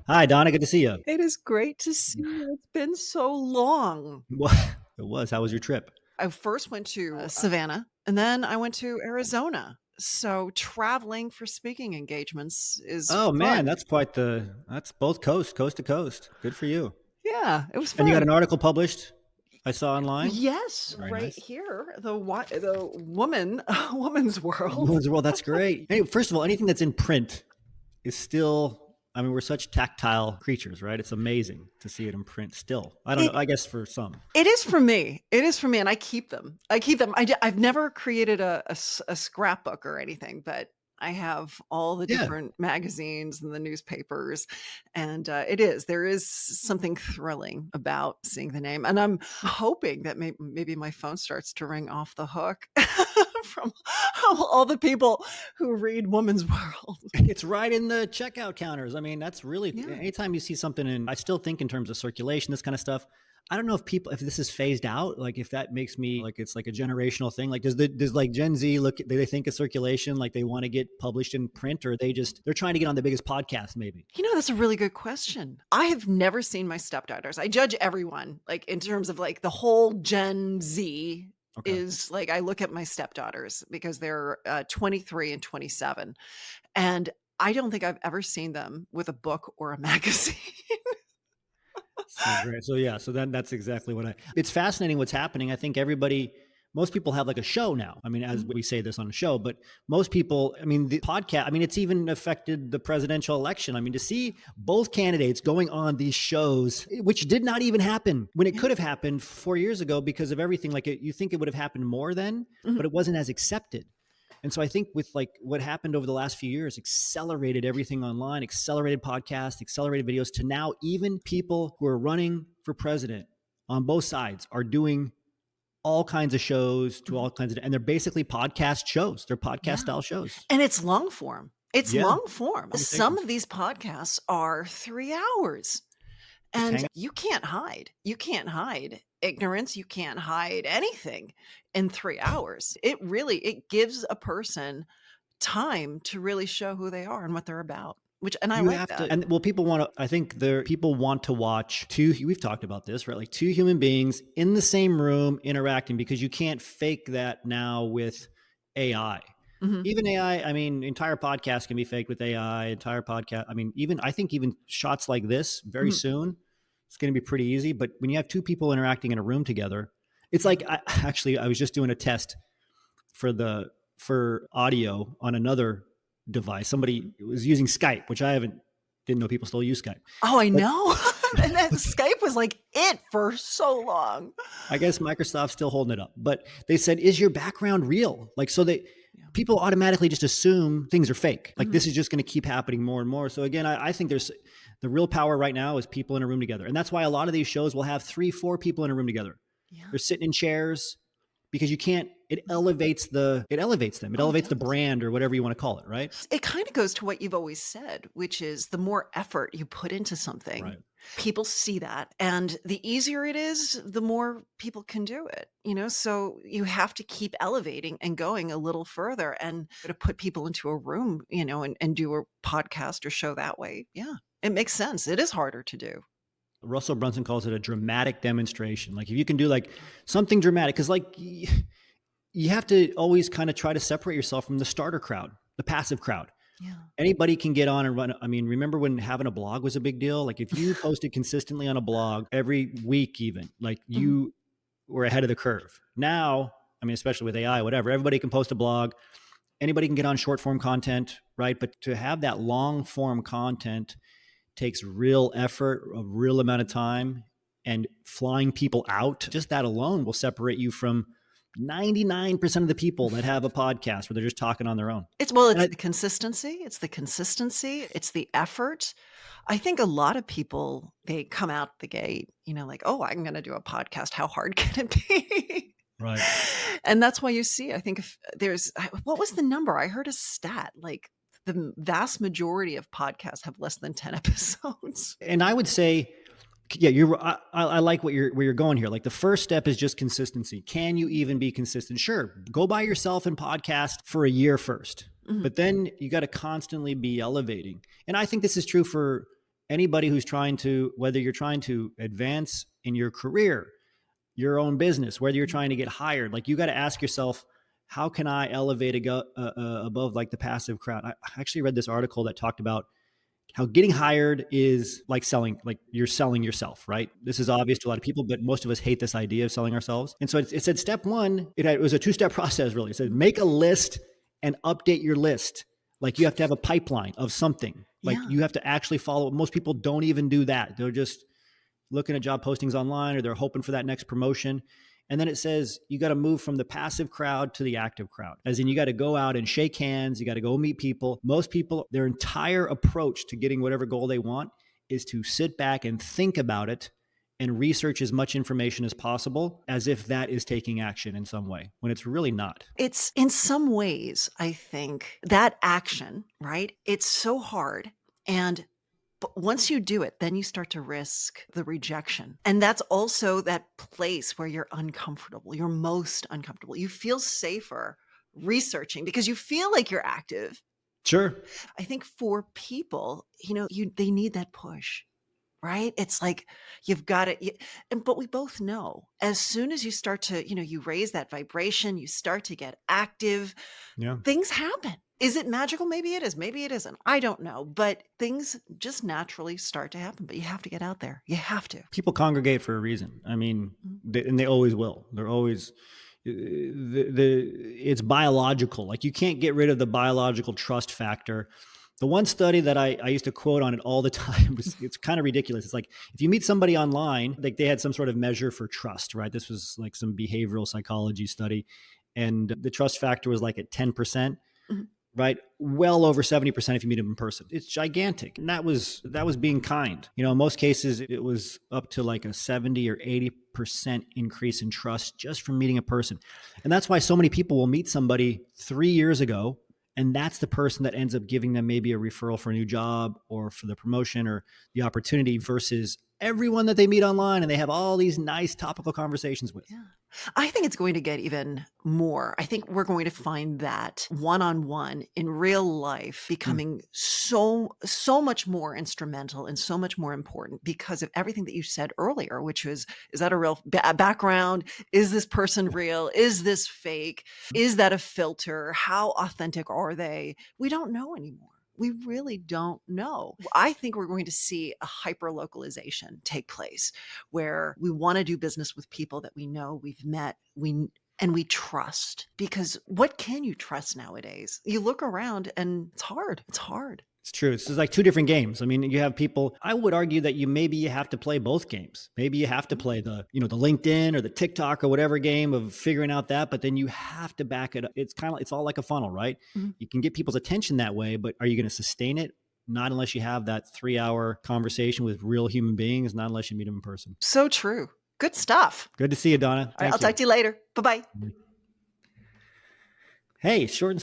Hi, Donna. Good to see you. It is great to see you. It's been so long. Well, it was. How was your trip? I first went to Savannah and then I went to Arizona. So traveling for speaking engagements is Oh man, fun. that's both coast to coast. Good for you. Yeah, it was And you got fun. an article published I saw online. Yes, Very right nice. here, the woman, woman's world. Women's World. That's great. Hey, first of all, anything that's in print is still. I mean, we're such tactile creatures, right? It's amazing to see it in print still. I don't know. It I guess for some. it is for me. It is for me, and I keep them. I keep them. I've never created a scrapbook or anything, but I have all the Yeah. different magazines and the newspapers, and there is something thrilling about seeing the name, and I'm hoping that maybe my phone starts to ring off the hook from all the people who read Woman's World. It's right in the checkout counters. I mean, that's really Yeah. anytime you see something I still think in terms of circulation, this kind of stuff. I don't know if this is phased out, like if that makes me like it's like a generational thing. Like does like Gen Z look, do they think of circulation like they want to get published in print, or they're trying to get on the biggest podcast maybe? That's a really good question. I have never seen my stepdaughters. I judge everyone, like, in terms of, like, the whole Gen Z Okay. is like, I look at my stepdaughters because they're, 23 and 27, and I don't think I've ever seen them with a book or a magazine. So great. So yeah, so then that's exactly it's fascinating what's happening. I think most people have like a show now. I mean, as Mhm. we say this on a show, but most people, I mean, the podcast, I mean, it's even affected the presidential election. I mean, to see both candidates going on these shows, which did not even happen when it Yeah. could have happened 4 years ago because of everything. You think it would have happened more then, Mhm. but it wasn't as accepted. And so I think with like what happened over the last few years, accelerated everything online, accelerated podcasts, accelerated videos to now even people who are running for president on both sides are doing all kinds of shows to Mhm. all kinds of, and they're basically podcast shows. They're podcast Yeah. style shows. And it's long form. It's Yeah. long form. Some Conversations. of these podcasts are 3 hours. Just And hang. you can't hide. You can't hide ignorance. You can't hide anything in 3 hours. It gives a person time to really show who they are and what they're about, and I You like have that. to, and well, I think people want to watch we've talked about this, right? Like two human beings in the same room interacting because you can't fake that now with AI. Mhm. Even AI, I mean, entire podcasts can be faked with AI, entire podcast. I mean, I think even shots like this very Mhm. soon, it's going to be pretty easy. But when you have two people interacting in a room together, it's Yeah. like, I was just doing a test for audio on another device. Somebody was using Skype, which didn't know people still use Skype. Oh, I But know. And then Skype was like it for so long. I guess Microsoft's still holding it up. But they said, "Is your background real?" Like, so Yeah. people automatically just assume things are fake. Like Mhm. this is just going to keep happening more and more. So again, I think there's the real power right now is people in a room together, and that's why a lot of these shows will have 3, 4 people in a room together. Yeah. They're sitting in chairs because you can't. It Mhm. elevates them. It Oh, it elevates the does. brand or whatever you want to call it, right? It kind of goes to what you've always said, which is the more effort you put into something, Right. people see that. And the easier it is, the more people can do it. So you have to keep elevating and going a little further and to put people into a room, and do a podcast or show that way. Yeah, it makes sense. It is harder to do. Russell Brunson calls it a dramatic demonstration. Like if you can do like something dramatic, because like you have to always kind of try to separate yourself from the starter crowd, the passive crowd. Yeah. Anybody can get on and run. I mean, remember when having a blog was a big deal? Like if you posted consistently on a blog every week, even like Mhm. you were ahead of the curve. Now, I mean, especially with AI, whatever, everybody can post a blog. Anybody can get on short form content, right? But to have that long form content takes real effort, a real amount of time, and flying people out. Just that alone will separate you from 99% of the people that have a podcast where they're just talking on their own. And It's I, the consistency. It's the consistency. It's the effort. I think a lot of people, they come out the gate, like, "Oh, I'm gonna do a podcast. How hard can it be?" right. And that's why you see, I think if what was the number? I heard a stat, like the vast majority of podcasts have less than 10 episodes. And I would say, yeah, I like where you're going here. Like the first step is just consistency. Can you even be consistent? Sure, go by yourself and podcast for a year first, Mhm. but then you got to constantly be elevating. And I think this is true for anybody who's trying to, whether you're trying to advance in your career, your own business, whether you're trying to get hired, like you got to ask yourself, how can I elevate above like the passive crowd? I actually read this article that talked about how getting hired is like selling, like you're selling yourself, right? This is obvious to a lot of people, but most of us hate this idea of selling ourselves. And so it said step one, it was a two-step process really. It said make a list and update your list. Like you have to have a pipeline of something. Like Yeah. you have to actually follow. Most people don't even do that. They're just looking at job postings online, or they're hoping for that next promotion. And then it says you got to move from the passive crowd to the active crowd, as in you got to go out and shake hands. You got to go meet people. Most people, their entire approach to getting whatever goal they want is to sit back and think about it and research as much information as possible, as if that is taking action in some way, when it's really not. It's in some ways, I think that action, right? It's so hard. And but once you do it, then you start to risk the rejection. And that's also that place where you're uncomfortable. You're most uncomfortable. You feel safer researching because you feel like you're active. Sure. I think for people, they need that push. Right? It's like you've got it. But we both know as soon as you start to, you raise that vibration, you start to get active, Yeah. things happen. Is it magical? Maybe it is. Maybe it isn't. I don't know. But things just naturally start to happen. But you have to get out there. You have to. People congregate for a reason. I mean, and they always will. They're always, it's biological. Like you can't get rid of the biological trust factor. The one study that I used to quote on it all the time, it's kind of ridiculous. It's like if you meet somebody online, like they had some sort of measure for trust, right? This was like some behavioral psychology study. And the trust factor was like at 10%. Mhm. Right? Well over 70% if you meet them in person. It's gigantic. And that was being kind. In most cases, it was up to like a 70 or 80% increase in trust just from meeting a person. And that's why so many people will meet somebody 3 years ago, and that's the person that ends up giving them maybe a referral for a new job or for the promotion or the opportunity, versus everyone that they meet online and they have all these nice topical conversations with. Yeah. I think it's going to get even more. I think we're going to find that one-on-one in real life becoming so much more instrumental and so much more important because of everything that you said earlier, which was, is that a real background? Is this person real? Is this fake? Is that a filter? How authentic are they? We don't know anymore. We really don't know. I think we're going to see a hyper localization take place where we want to do business with people that we know, we've met, and we trust. Because what can you trust nowadays? You look around and it's hard. It's hard. It's true. It's like two different games. I mean, you have people, I would argue that maybe you have to play both games. Maybe you have to play the LinkedIn or the TikTok or whatever game of figuring out that, but then you have to back it up. It's it's all like a funnel, right? Mhm. You can get people's attention that way, but are you going to sustain it? Not unless you have that 3-hour conversation with real human beings, not unless you meet them in person. So true. Good stuff. Good to see you, Donna. All right, Thank I'll you. talk to you later. Bye-bye. Hey, short and